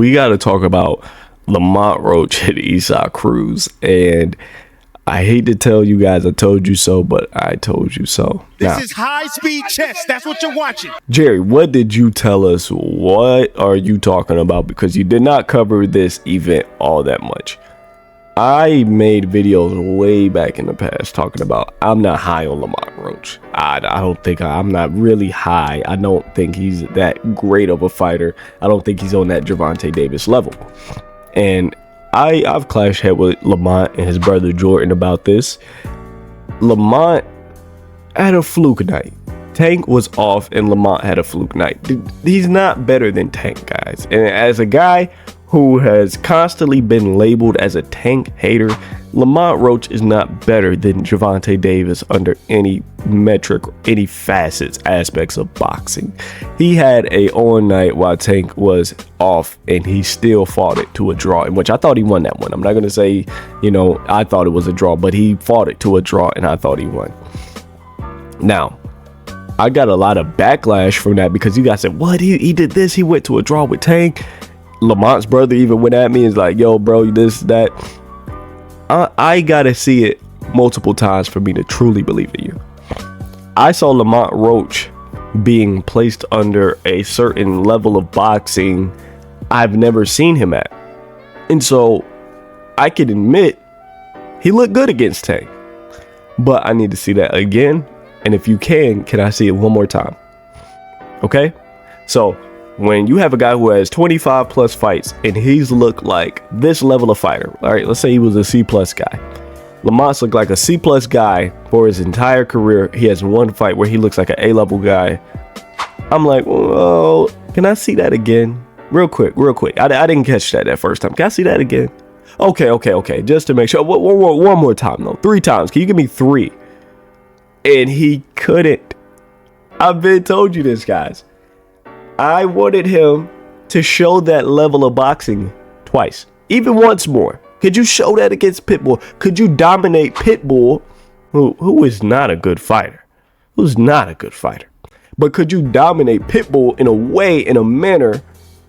we got to talk about Lamont Roach and Esau Cruz. And I hate to tell you guys I told you so, but I told you so. This is high-speed chess. That's what you're watching. Jerry, what did you tell us? What are you talking about? Because you did not cover this event all that much. I made videos way back in the past talking about I'm not high on Lamont Roach. I don't think I'm not really high. I don't think he's that great of a fighter. I don't think he's on that Gervonta Davis level. And I've clashed head with Lamont and his brother Jordan about this. Lamont had a fluke night. Tank was off and Lamont had a fluke night. He's not better than Tank, guys. And as a guy who has constantly been labeled as a Tank hater, Lamont Roach is not better than Gervonta Davis under any metric, any facets, aspects of boxing. He had a on night while Tank was off, and he still fought it to a draw, in which I thought he won that one. I'm not going to say, I thought it was a draw, but he fought it to a draw, and I thought he won. Now, I got a lot of backlash from that because you guys said, what? He did this. He went to a draw with Tank. Lamont's brother even went at me and was like, yo, bro, this, that. I gotta see it multiple times for me to truly believe in you. I saw Lamont Roach being placed under a certain level of boxing I've never seen him at. And so I can admit he looked good against Tank. But I need to see that again. And if you can I see it one more time? Okay? So when you have a guy who has 25 plus fights and he's looked like this level of fighter, all right, let's say he was a C plus guy. Lamont's looked like a C plus guy for his entire career. He has one fight where he looks like an A level guy. I'm like, well, can I see that again? Real quick. I didn't catch that first time. Can I see that again? Okay. Just to make sure. One more time though. 3 times. Can you give me 3? And he couldn't. I've been told you this, guys. I wanted him to show that level of boxing twice, even once more. Could you show that against Pitbull? Could you dominate Pitbull, who is not a good fighter? But could you dominate Pitbull in a way, in a manner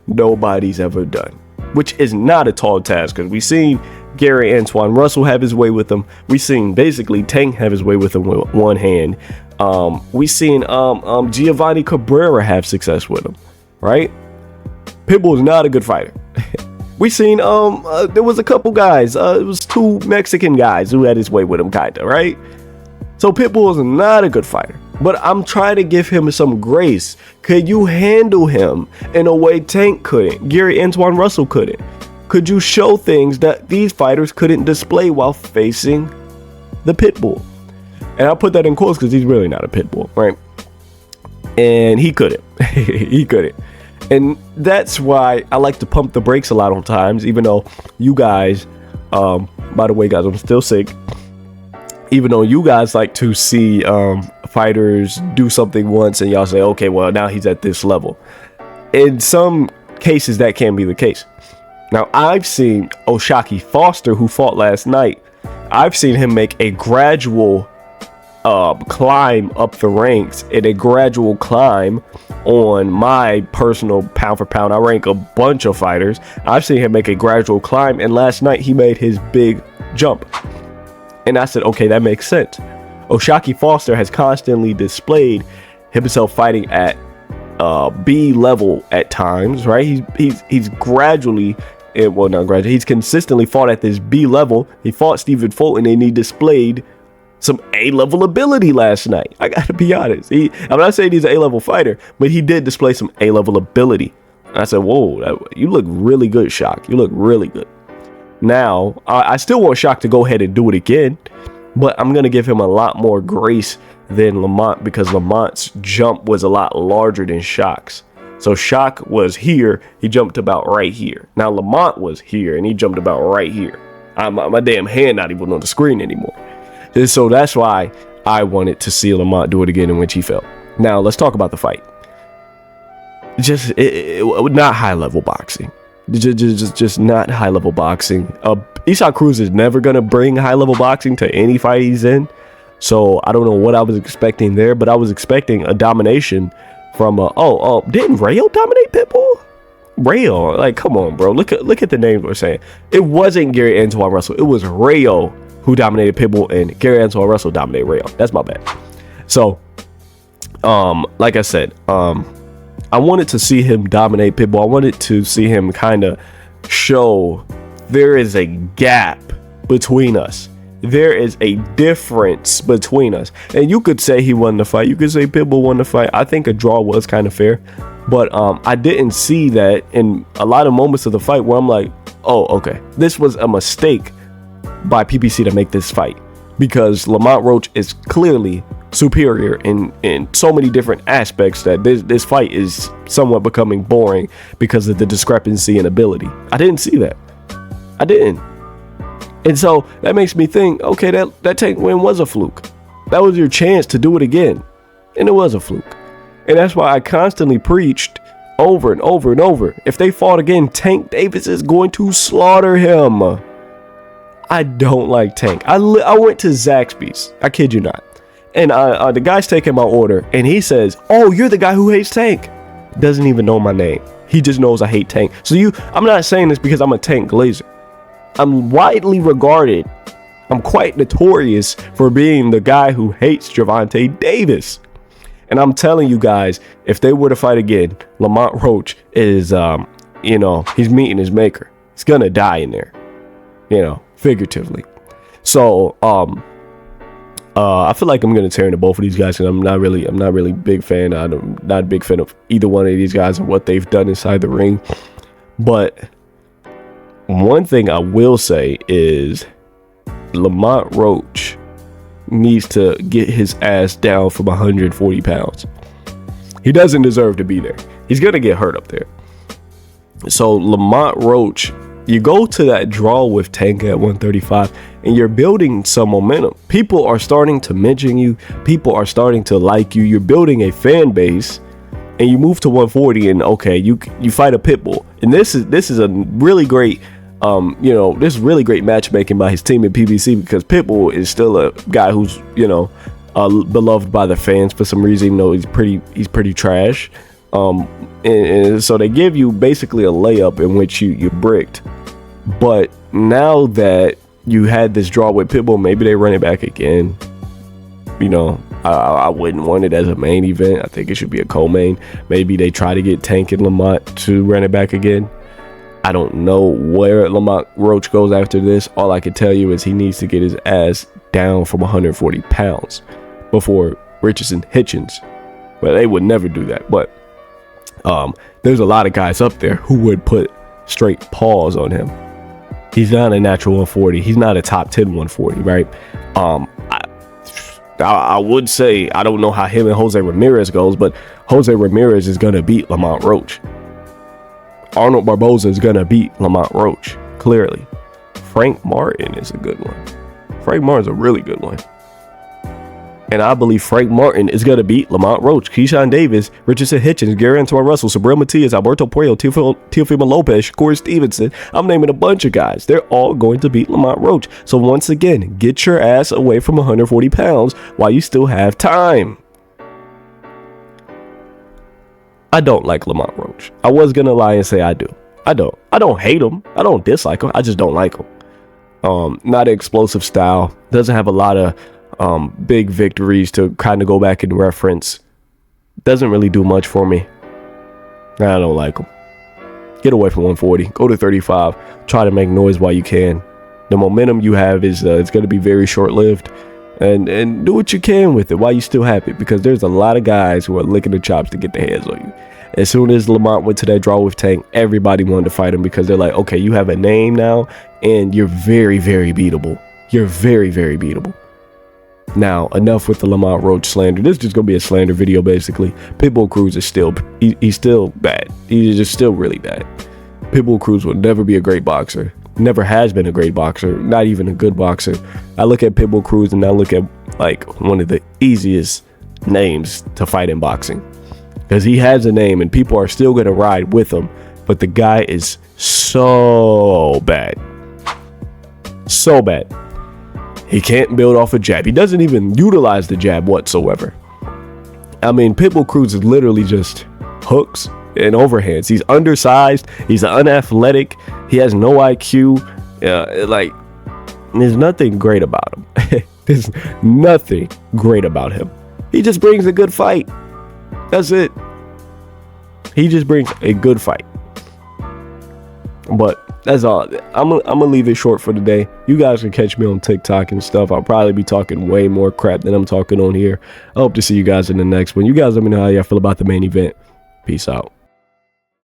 nobody's ever done? Which is not a tall task, because we've seen Gary Antoine Russell have his way with him. We've seen basically Tank have his way with him with one hand. We've seen Giovanni Cabrera have success with him, right? Pitbull is not a good fighter. We seen there was a couple guys. It was 2 Mexican guys who had his way with him, kinda, right? So Pitbull is not a good fighter. But I'm trying to give him some grace. Could you handle him in a way Tank couldn't? Gary Antoine Russell couldn't. Could you show things that these fighters couldn't display while facing the Pitbull? And I'll put that in quotes because he's really not a Pitbull, right? And he couldn't. He couldn't. And that's why I like to pump the brakes a lot on times, even though you guys, by the way, guys, I'm still sick. Even though you guys like to see fighters do something once and y'all say, okay, well, now he's at this level. In some cases, that can be the case. Now, I've seen O'Shaquie Foster, who fought last night. I've seen him make a gradual climb up the ranks and a gradual climb on my personal pound for pound. I rank a bunch of fighters. I've seen him make a gradual climb, and last night he made his big jump. And I said, okay, that makes sense. O'Shaquie Foster has constantly displayed himself fighting at B level at times, right? He's gradually, well, not gradually, he's consistently fought at this B level. He fought Stephen Fulton and he displayed some A-level ability last night. I gotta be honest. I'm not saying he's an A-level fighter, but he did display some A-level ability. And I said, whoa, you look really good, Shock. You look really good. Now, I still want Shock to go ahead and do it again, but I'm going to give him a lot more grace than Lamont because Lamont's jump was a lot larger than Shock's. So Shock was here, he jumped about right here. Now Lamont was here and he jumped about right here. My damn hand not even on the screen anymore. And so that's why I wanted to see Lamont do it again in which he fell. Now let's talk about the fight. Just not high level boxing. Just not high level boxing. Esau Cruz is never gonna bring high level boxing to any fight he's in. So I don't know what I was expecting there, but I was expecting a domination from didn't Rayo dominate Pitbull? Rayo, like, come on, bro. Look at the names we're saying. It wasn't Gary Antoine Russell. It was Rayo who dominated Pitbull, and Gary Antoine Russell dominated Rayo. That's my bad. So, like I said, I wanted to see him dominate Pitbull. I wanted to see him kind of show there is a gap between us. There is a difference between us. And you could say he won the fight. You could say Pitbull won the fight. I think a draw was kind of fair. But I didn't see that in a lot of moments of the fight where I'm like, oh, okay, this was a mistake by PBC to make this fight, because Lamont Roach is clearly superior in so many different aspects that this fight is somewhat becoming boring because of the discrepancy in ability. I didn't see that. I didn't. And so that makes me think, okay, that Tank win was a fluke. That was your chance to do it again. And it was a fluke. And that's why I constantly preached over and over and over. If they fought again, Tank Davis is going to slaughter him. I don't like Tank. I went to Zaxby's. I kid you not. And the guy's taking my order. And he says, oh, you're the guy who hates Tank. Doesn't even know my name. He just knows I hate Tank. So I'm not saying this because I'm a Tank Glazer. I'm widely regarded. I'm quite notorious for being the guy who hates Gervonta Davis. And I'm telling you guys, if they were to fight again, Lamont Roach is, he's meeting his maker. He's gonna die in there, figuratively. So, I feel like I'm gonna tear into both of these guys, and I'm not really a big fan. I'm not a big fan of either one of these guys and what they've done inside the ring. But one thing I will say is Lamont Roach needs to get his ass down from 140 pounds. He doesn't deserve to be there. He's gonna get hurt up there. So Lamont Roach, you go to that draw with Tank at 135 and you're building some momentum. People are starting to mention you. People are starting to like you. You're building a fan base, and you move to 140 and okay, you fight a Pitbull. And this is a really great this is really great matchmaking by his team at PBC, because Pitbull is still a guy who's, beloved by the fans for some reason, even though he's pretty trash. And so they give you basically a layup in which you bricked. But now that you had this draw with Pitbull, maybe they run it back again. I wouldn't want it as a main event. I think it should be a co-main. Maybe they try to get Tank and Lamont to run it back again. I don't know where Lamont Roach goes after this. All I can tell you is he needs to get his ass down from 140 pounds before Richardson Hitchens. Well, they would never do that. But there's a lot of guys up there who would put straight paws on him. He's not a natural 140. He's not a top 10 140, right? I would say I don't know how him and Jose Ramirez goes, but Jose Ramirez is going to beat Lamont Roach. Arnold Barboza is going to beat Lamont Roach, clearly. Frank Martin is a good one. Frank Martin's a really good one. And I believe Frank Martin is going to beat Lamont Roach, Keyshawn Davis, Richardson Hitchens, Gary Antoine Russell, Sabril Matias, Alberto Puello, Teofimo Lopez, Corey Stevenson. I'm naming a bunch of guys. They're all going to beat Lamont Roach. So once again, get your ass away from 140 pounds while you still have time. I don't like Lamont Roach. I was going to lie and say I do. I don't hate him. I don't dislike him. I just don't like him. Not an explosive style. Doesn't have a lot of big victories to kind of go back and reference. Doesn't really do much for me. I don't like him. Get away from 140. Go to 35. Try to make noise while you can. The momentum you have is it's going to be very short-lived. And do what you can with it while you still have it, because there's a lot of guys who are licking the chops to get their hands on you. As soon as Lamont went to that draw with Tank, everybody wanted to fight him because they're like, okay, you have a name now and you're very, very beatable. You're very, very beatable. Now, enough with the Lamont Roach slander. This is just going to be a slander video, basically. Pitbull Cruz is he's still bad. He's just still really bad. Pitbull Cruz will never be a great boxer. Never has been a great boxer. Not even a good boxer. I look at Pitbull Cruz and I look at like one of the easiest names to fight in boxing. Because he has a name and people are still going to ride with him. But the guy is so bad. So bad. He can't build off a jab. He doesn't even utilize the jab whatsoever. I mean, Pitbull Cruz is literally just hooks, and overhands. He's undersized. He's unathletic. He has no IQ. Like, there's nothing great about him. There's nothing great about him. He just brings a good fight. That's it. He just brings a good fight. But that's all. I'm gonna leave it short for today. You guys can catch me on TikTok and stuff. I'll probably be talking way more crap than I'm talking on here. I hope to see you guys in the next one. You guys let me know how y'all feel about the main event. Peace out.